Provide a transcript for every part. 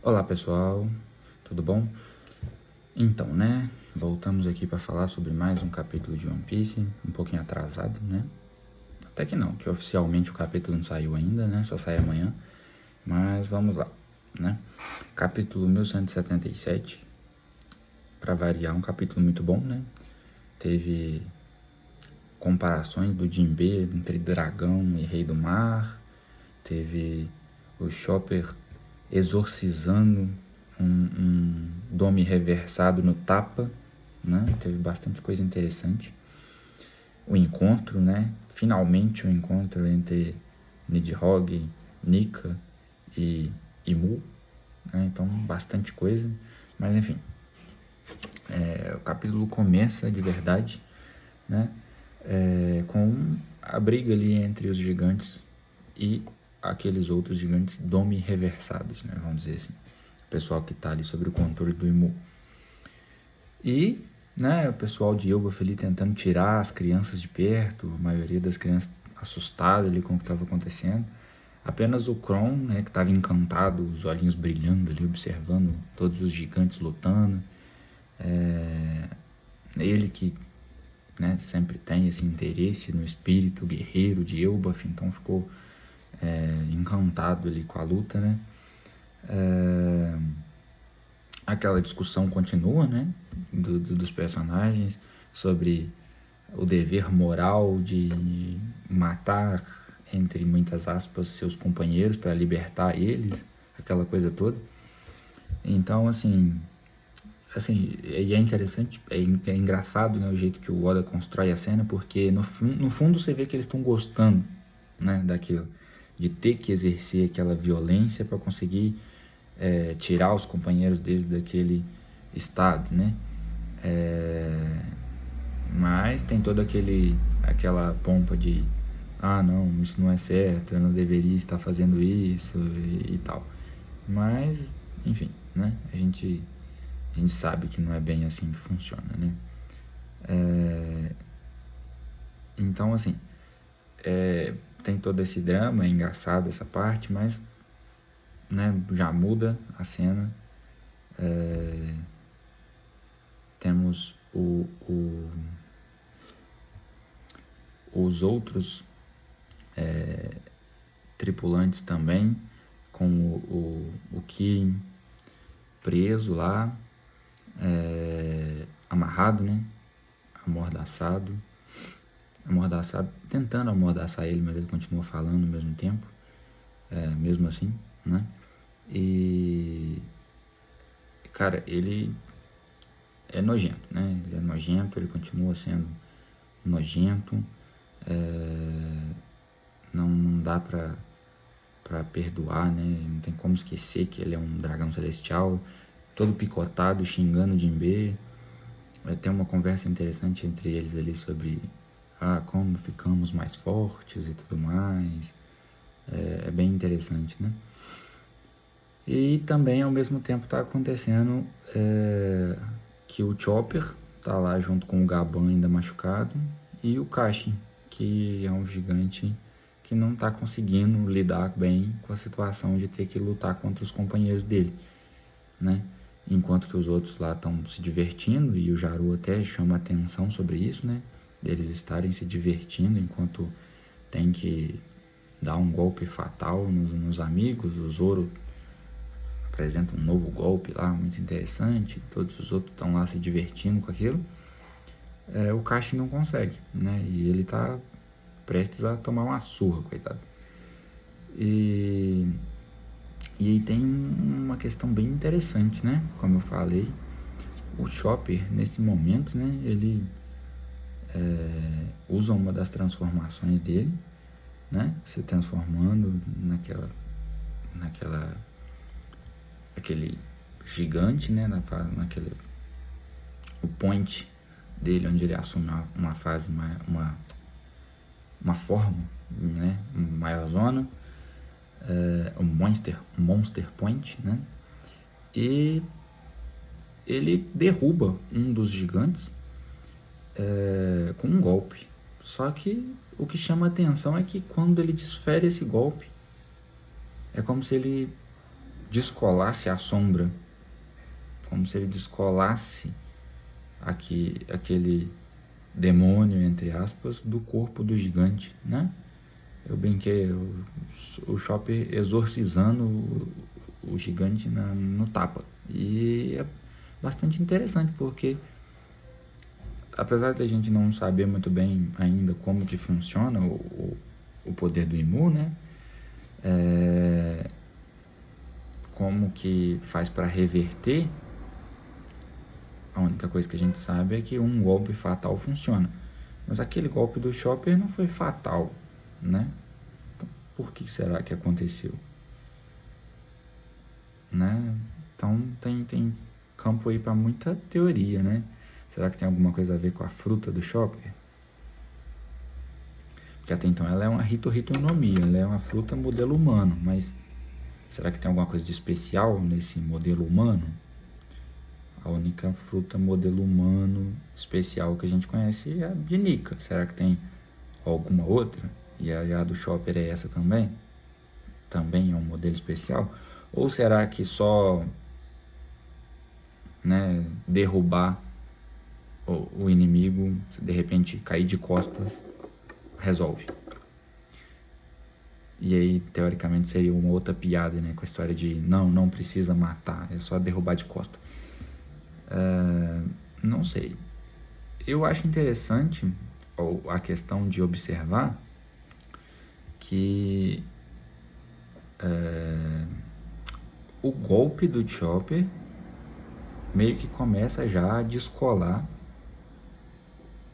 Olá pessoal, tudo bom? Então, né, voltamos aqui para falar sobre mais um capítulo de One Piece, um pouquinho atrasado, né? Até que não, que oficialmente o capítulo não saiu ainda, né? Só sai amanhã, mas vamos lá, né? Capítulo 1177, para variar, um capítulo muito bom, né? Teve comparações do Jinbe entre dragão e rei do mar, teve o Chopper exorcizando um Dome reversado no tapa, né? Teve bastante coisa interessante. O encontro, né? Finalmente o encontro entre Nidhogg, Nika e Imu, né? Então bastante coisa, mas enfim. O capítulo começa de verdade, né? Com a briga ali entre os gigantes e aqueles outros gigantes Dome reversados, né? Vamos dizer assim. O pessoal que está ali sobre o controle do Imu. E, né, o pessoal de Elbaf ali tentando tirar as crianças de perto, a maioria das crianças assustadas ali com o que estava acontecendo. Apenas o Kron, né, que estava encantado, os olhinhos brilhando ali, observando todos os gigantes lutando. Ele que, né, sempre tem esse interesse no espírito guerreiro de Elbaf, então ficou encantado ali com a luta, né. Aquela discussão continua, né, dos personagens sobre o dever moral de matar, entre muitas aspas, seus companheiros para libertar eles, aquela coisa toda. Então, assim, e é interessante, é engraçado, né, o jeito que o Oda constrói a cena, porque no fundo você vê que eles estão gostando, né, daquilo, de ter que exercer aquela violência para conseguir tirar os companheiros deles daquele estado, né? Mas tem toda aquela pompa de não, isso não é certo, eu não deveria estar fazendo isso e tal. Mas, enfim, né? A gente sabe que não é bem assim que funciona, né? Então, assim, tem todo esse drama, é engraçado essa parte, mas, né, já muda a cena. Temos os outros tripulantes também, com o Kirin preso lá, amarrado, né? Amordaçado, tentando amordaçar ele, mas ele continua falando ao mesmo tempo, mesmo assim, né? E, cara, ele é nojento, né? Ele é nojento, ele continua sendo nojento, não dá pra perdoar, né? Não tem como esquecer que ele é um dragão celestial, todo picotado, xingando o Jinbe. Tem uma conversa interessante entre eles ali sobre como ficamos mais fortes e tudo mais. É bem interessante, né? E também ao mesmo tempo está acontecendo que o Chopper tá lá junto com o Gaban ainda machucado e o Kashi, que é um gigante que não está conseguindo lidar bem com a situação de ter que lutar contra os companheiros dele, né? Enquanto que os outros lá estão se divertindo, e o Jaru até chama atenção sobre isso, né? Deles estarem se divertindo enquanto tem que dar um golpe fatal nos amigos. O Zoro apresenta um novo golpe lá, muito interessante, todos os outros estão lá se divertindo com aquilo. O Kashi não consegue, né? E ele tá prestes a tomar uma surra, coitado. E aí tem uma questão bem interessante, né? Como eu falei, o Chopper, nesse momento, né? Ele usa uma das transformações dele, né? Se transformando aquele gigante, né? O point dele, onde ele assume uma fase, uma forma, né? Maior zona, o Monster Point, né? E ele derruba um dos gigantes com um golpe. Só que o que chama a atenção é que quando ele desfere esse golpe, é como se ele descolasse a sombra, como se ele descolasse aquele demônio, entre aspas, do corpo do gigante, né? Eu brinquei, o Chopper exorcizando o gigante no tapa. E é bastante interessante, porque apesar da gente não saber muito bem ainda como que funciona o poder do Imu, né? Como que faz para reverter, a única coisa que a gente sabe é que um golpe fatal funciona. Mas aquele golpe do Chopper não foi fatal, né? Então, por que será que aconteceu? Né? Então tem campo aí para muita teoria, né? Será que tem alguma coisa a ver com a fruta do Chopper? Porque até então ela é uma Hito no Mi, ela é uma fruta modelo humano, mas será que tem alguma coisa de especial nesse modelo humano? A única fruta modelo humano especial que a gente conhece é a de Nika. Será que tem alguma outra? E a do Chopper é essa também? Também é um modelo especial? Ou será que só, né, derrubar o inimigo, de repente cair de costas, resolve? E aí, teoricamente, seria uma outra piada, né, com a história de não precisa matar, é só derrubar de costas. Não sei. Eu acho interessante a questão de observar que o golpe do Chopper meio que começa já a descolar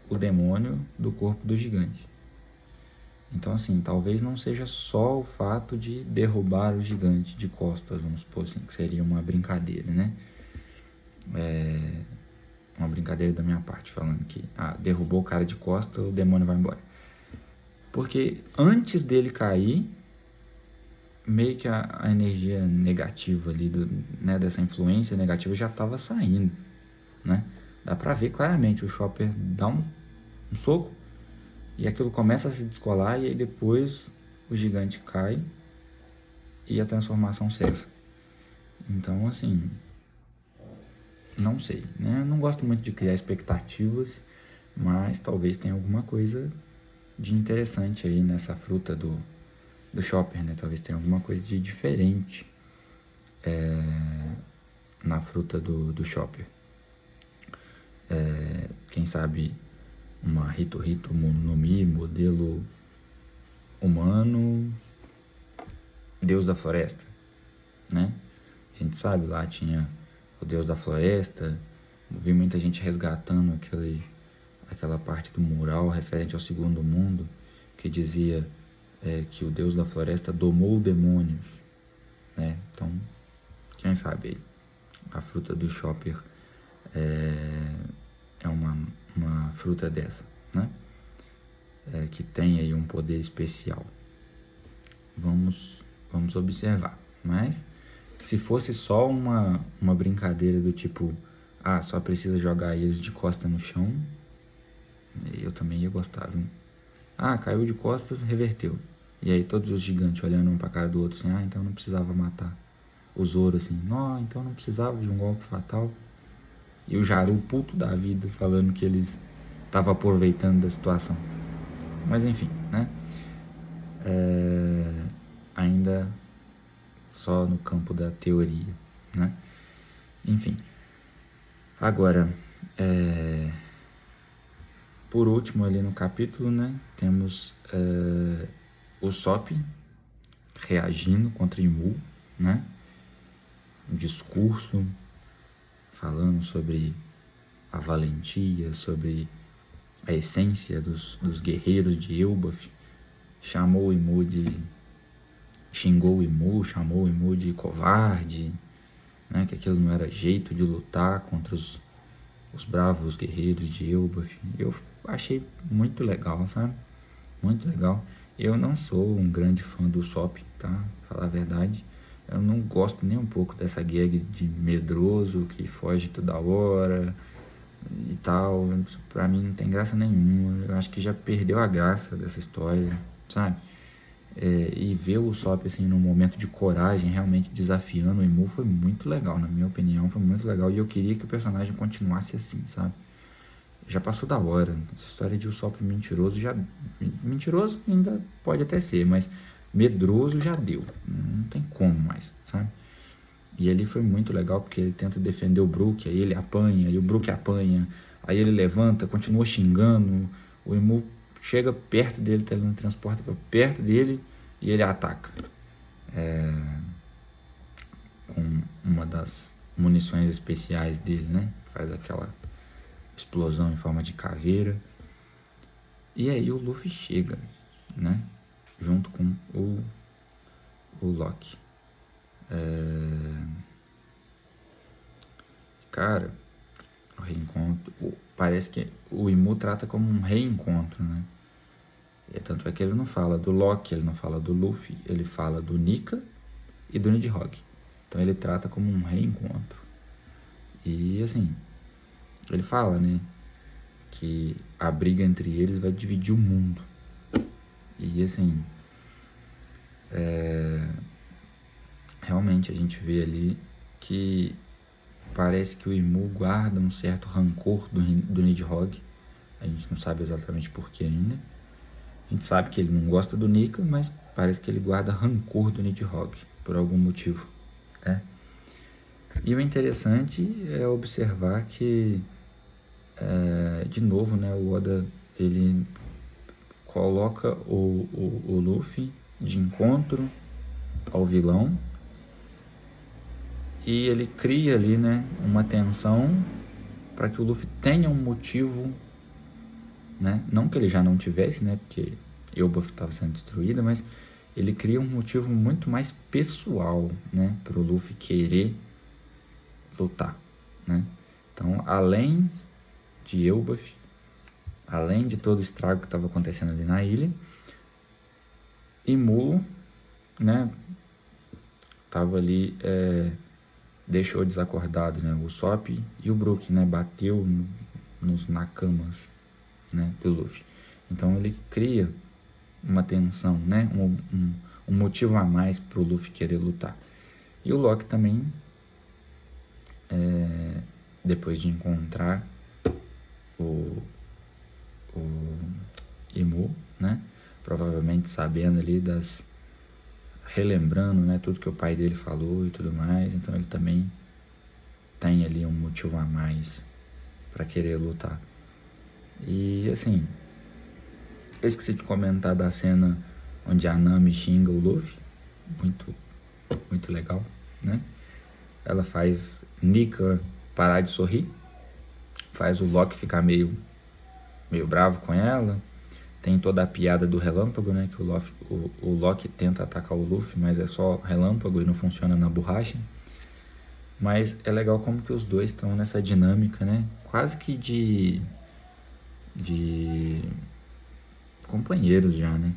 o demônio do corpo do gigante. Então, assim, talvez não seja só o fato de derrubar o gigante de costas, vamos supor assim, que seria uma brincadeira, né? Uma brincadeira da minha parte, falando que derrubou o cara de costas, o demônio vai embora. Porque antes dele cair, meio que a energia negativa ali, né, dessa influência negativa já estava saindo, né? Dá pra ver claramente, o Chopper dá um soco e aquilo começa a se descolar, e aí depois o gigante cai e a transformação cessa. Então, assim, não sei, né? Eu não gosto muito de criar expectativas, mas talvez tenha alguma coisa de interessante aí nessa fruta do Chopper, né? Talvez tenha alguma coisa de diferente na fruta do Chopper. Quem sabe uma Hito no Mi, modelo humano, Deus da Floresta, né? A gente sabe, lá tinha o Deus da Floresta. Vi muita gente resgatando aquela parte do mural referente ao Segundo Mundo, que dizia que o Deus da Floresta domou demônios, né? Então, quem sabe a fruta do Chopper é uma fruta dessa, né? Que tem aí um poder especial. Vamos observar. Mas se fosse só uma brincadeira do tipo, só precisa jogar eles de costas no chão, eu também ia gostar, viu? Caiu de costas, reverteu. E aí todos os gigantes olhando um pra cara do outro assim, então não precisava matar. O Zoro assim, então não precisava de um golpe fatal. E o Jaru puto da vida, falando que eles estavam aproveitando da situação. Mas enfim, né? Ainda só no campo da teoria, né? Enfim. Agora, por último ali no capítulo, né? Temos o Sop reagindo contra Imu, né? Um discurso falando sobre a valentia, sobre a essência dos guerreiros de Elbaf. Xingou o Imu, chamou o Imu de covarde, né? Que aquilo não era jeito de lutar contra os bravos guerreiros de Elbaf. Eu achei muito legal, sabe? Muito legal. Eu não sou um grande fã do Sop, tá? Pra falar a verdade. Eu não gosto nem um pouco dessa gag de medroso que foge toda hora e tal. Isso pra mim não tem graça nenhuma. Eu acho que já perdeu a graça dessa história, sabe? E ver o Usopp, assim, num momento de coragem, realmente desafiando o Imu, foi muito legal, na minha opinião, foi muito legal. E eu queria que o personagem continuasse assim, sabe? Já passou da hora. Essa história de Usopp mentiroso já... Mentiroso ainda pode até ser, mas medroso já deu. Não tem como mais, sabe? E ali foi muito legal, porque ele tenta defender o Brook, aí ele apanha, e o Brook apanha, aí ele levanta, continua xingando, o Imu chega perto dele, teletransporta para perto dele, e ele ataca. Com uma das munições especiais dele, né? Faz aquela explosão em forma de caveira. E aí o Luffy chega, né? Junto com o Loki. Cara, o reencontro... Parece que o Imu trata como um reencontro, né? Tanto é que ele não fala do Loki, ele não fala do Luffy, ele fala do Nika e do Nidhogg. Então ele trata como um reencontro. E assim, ele fala, né, que a briga entre eles vai dividir o mundo. E assim, realmente a gente vê ali que parece que o Imu guarda um certo rancor do Nidhogg. A gente não sabe exatamente por que ainda. A gente sabe que ele não gosta do Nika, mas parece que ele guarda rancor do Nidhogg, por algum motivo, né? E o interessante é observar que, de novo, né, o Oda, ele coloca o Luffy de encontro ao vilão, e ele cria ali, né, uma tensão para que o Luffy tenha um motivo, né? Não que ele já não tivesse, né? Porque Elbaf estava sendo destruída, mas ele cria um motivo muito mais pessoal, né? Para o Luffy querer lutar, né? Então, além de Elbaf, além de todo o estrago que estava acontecendo ali na ilha, Imu, né? Tava ali, deixou desacordado, né? O Usopp e o Brook, né? Bateu nos nakamas, né, do Luffy. Então ele cria uma tensão, né, um motivo a mais para o Luffy querer lutar. E o Loki também, depois de encontrar o Imu, né, provavelmente sabendo ali relembrando, né, tudo que o pai dele falou e tudo mais, então ele também tem ali um motivo a mais para querer lutar. E assim, eu esqueci de comentar da cena onde a Nami xinga o Luffy. Muito, muito legal, né? Ela faz Nika parar de sorrir, faz o Loki ficar meio bravo com ela. Tem toda a piada do relâmpago, né? Que o Loki tenta atacar o Luffy, mas é só relâmpago e não funciona na borracha. Mas é legal como que os dois estão nessa dinâmica, né? Quase que de companheiros já, né?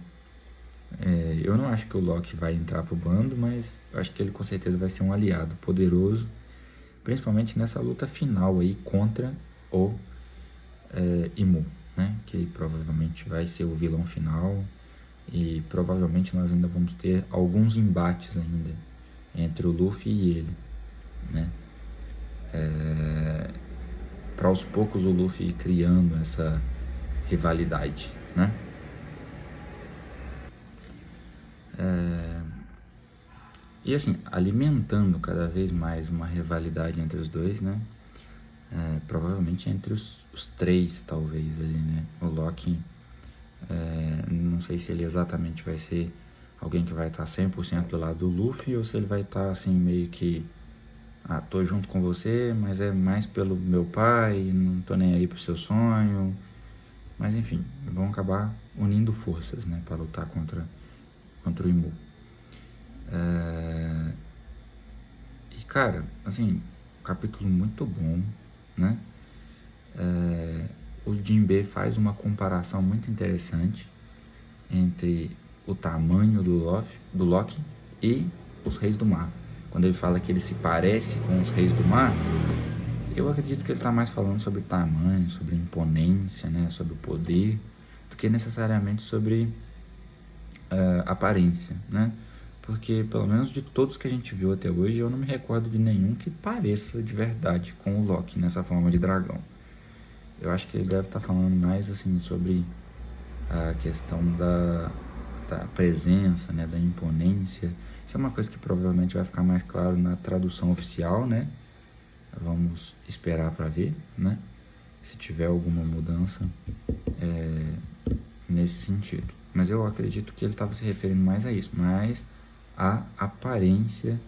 Eu não acho que o Loki vai entrar pro bando, mas eu acho que ele com certeza vai ser um aliado poderoso, principalmente nessa luta final aí contra o Imu, né? Que provavelmente vai ser o vilão final, e provavelmente nós ainda vamos ter alguns embates ainda entre o Luffy e ele, né? Para aos poucos o Luffy ir criando essa rivalidade, né? E assim, alimentando cada vez mais uma rivalidade entre os dois, né? Provavelmente entre os três, talvez, ali, né? O Loki, não sei se ele exatamente vai ser alguém que vai estar 100% do lado do Luffy, ou se ele vai estar, assim, meio que... tô junto com você, mas é mais pelo meu pai, não tô nem aí pro seu sonho. Mas, enfim, vão acabar unindo forças, né? Para lutar contra o Imu. E, cara, assim, capítulo muito bom, né? O Jinbe faz uma comparação muito interessante entre o tamanho do Loki e os Reis do Mar. Quando ele fala que ele se parece com os Reis do Mar, eu acredito que ele está mais falando sobre tamanho, sobre imponência, né? Sobre o poder, do que necessariamente sobre aparência, né? Porque, pelo menos de todos que a gente viu até hoje, eu não me recordo de nenhum que pareça de verdade com o Loki nessa forma de dragão. Eu acho que ele deve estar falando mais, assim, sobre a questão da presença, né? Da imponência. Isso é uma coisa que provavelmente vai ficar mais claro na tradução oficial, né? Vamos esperar para ver, né? Se tiver alguma mudança nesse sentido. Mas eu acredito que ele estava se referindo mais a isso, mais a aparência,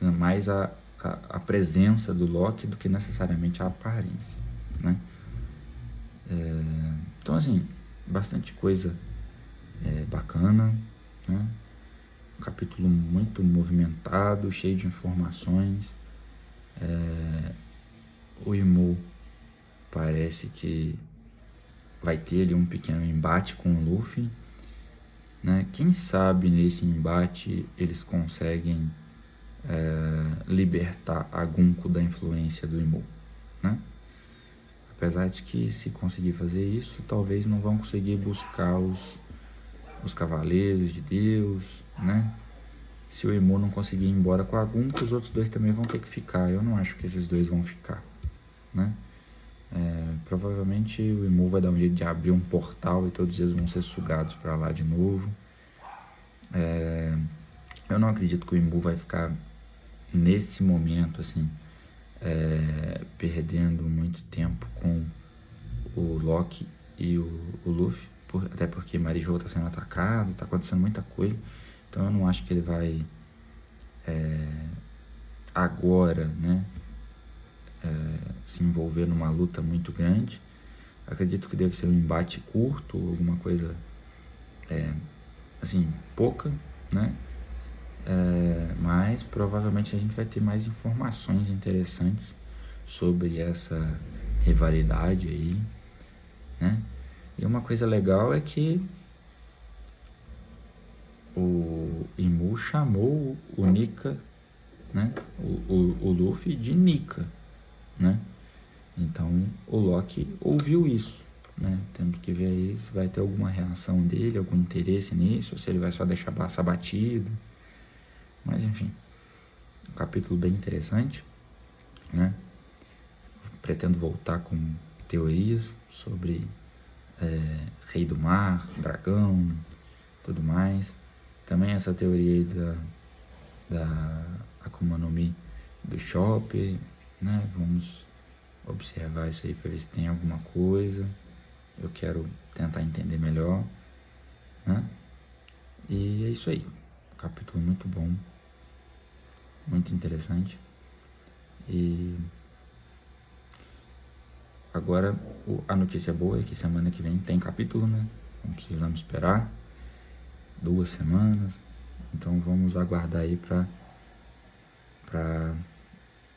mais a presença do Loki do que necessariamente a aparência, né? Então, assim, bastante coisa bacana, né? Um capítulo muito movimentado, cheio de informações. O Imu parece que vai ter ali um pequeno embate com o Luffy, né? Quem sabe nesse embate eles conseguem libertar a Gunko da influência do Imu, né? Apesar de que, se conseguir fazer isso, talvez não vão conseguir buscar os Cavaleiros de Deus, né? Se o Imu não conseguir ir embora com a Gunko, os outros dois também vão ter que ficar. Eu não acho que esses dois vão ficar, né? Provavelmente o Imu vai dar um jeito de abrir um portal e todos eles vão ser sugados para lá de novo. Eu não acredito que o Imu vai ficar nesse momento assim perdendo muito tempo com o Loki e o Luffy, até porque Marijou está sendo atacado, está acontecendo muita coisa, então eu não acho que ele vai agora, né, se envolver numa luta muito grande. Acredito que deve ser um embate curto, alguma coisa assim, pouca, né? Mas provavelmente a gente vai ter mais informações interessantes sobre essa rivalidade aí, né? E uma coisa legal é que o Imu chamou o Nika, né? O Luffy de Nika, né? Então o Loki ouviu isso, né? Temos que ver aí se vai ter alguma reação dele, algum interesse nisso, ou se ele vai só deixar passar batido. Mas enfim, um capítulo bem interessante, né? Pretendo voltar com teorias sobre Rei do Mar, dragão, tudo mais. Também essa teoria aí da Akuma no Mi do Chopper, né? Vamos observar isso aí para ver se tem alguma coisa. Eu quero tentar entender melhor, né? E é isso aí. Capítulo muito bom, muito interessante. E agora a notícia boa é que semana que vem tem capítulo, né? Não precisamos esperar 2 semanas. Então vamos aguardar aí para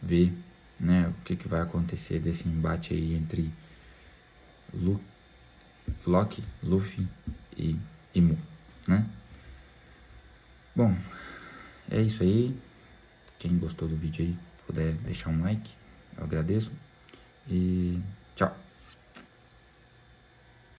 ver, né, o que vai acontecer desse embate aí entre Loki, Luffy e Imu, né? Bom, é isso aí. Quem gostou do vídeo aí, puder deixar um like, eu agradeço. E tchau!